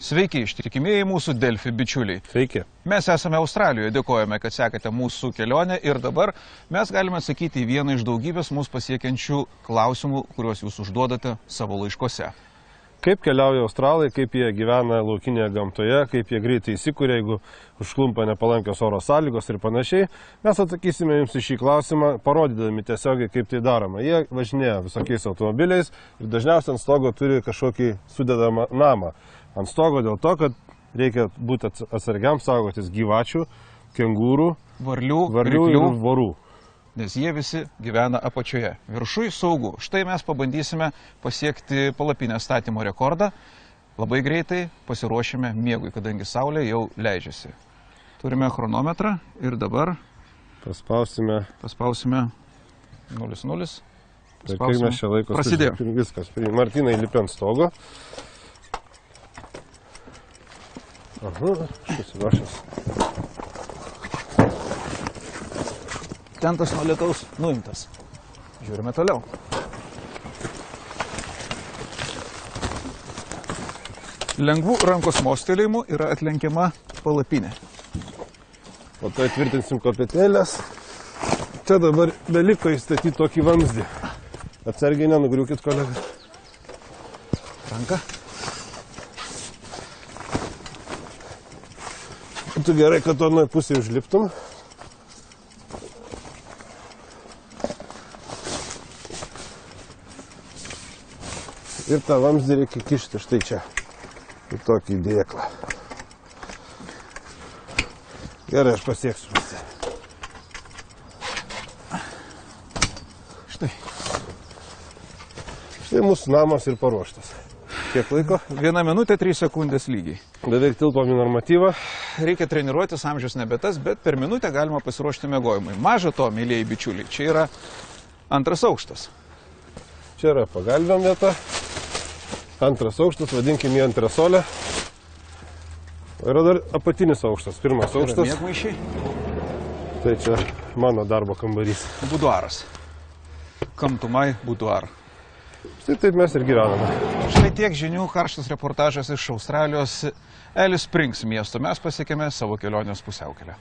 Sveiki, ištikimieji mūsų Delfi bičiuliai. Sveiki. Mes esame Australijoje, dėkojame, kad sekate mūsų kelionę ir dabar mes galime atsakyti į vieną iš daugybės mūsų pasiekiančių klausimų, kuriuos jūs užduodate savo laiškose. Kaip keliauja australai, kaip jie gyvena laukinėje gamtoje, kaip jie greitai įsikūrė, jeigu užklumpa nepalankios oro sąlygos ir panašiai. Mes atsakysime jums į šį klausimą, parodydami tiesiogiai, kaip tai daroma. Jie važinėja visokiais automobiliais ir dažniausiai ant stogo turi kažkokį sudedamą namą. Ant stogo dėl to, kad reikia būti atsargiam, saugotis gyvačių, kengūrų, varlių ir vorų. Nes jie visi gyvena apačioje. Viršui saugu. Štai mes pabandysime pasiekti palapinės statymo rekordą. Labai greitai pasiruošime miegui, kadangi saulė jau leidžiasi. Turime chronometrą ir dabar paspausime 0,0. Tai kai mes čia laiko prasidėjo. Viskas. Martynai lipi ant stogo. Aha, šis ruošęs. Tentas nuo lietaus nuimtas. Žiūrime toliau. Lengvų rankos mostelėjimų yra atlenkiama palapinė. Po to įtvirtinsim kopėtėlės. Čia dabar beliko įstatyti tokį vamzdį. Atsargiai nenugriūkit, kolega. Ranka. Tu gerai, kad to nuo pusėje užliptum. Ir tą vamzdį reikia kišti štai čia, į tokį dėklą. Gerai, aš pasieksiu visi. Štai. Štai mūsų namas ir paruoštas. Kiek laiko? 1 minutė 3 sekundės lygiai. Beveik tilpom į normatyvą. Reikia treniruotis, amžius nebe tas, bet per minutę galima pasiruošti miegojimui. Maža to, mėlėjai bičiuliai, čia yra 2 aukštas. Čia yra pagalbėm vieta. 2 aukštas, vadinkim jį antresolę. Yra dar apatinis aukštas, 1 aukštas. Yra miegmaišiai. Tai čia mano darbo kambarys. Buduaras. Kamtumai buduar. Štai taip mes ir gyvename. Štai tiek žinių, karštas reportažas iš Australijos Alice Springs miesto. Mes pasiekėme savo kelionės pusiaukelę.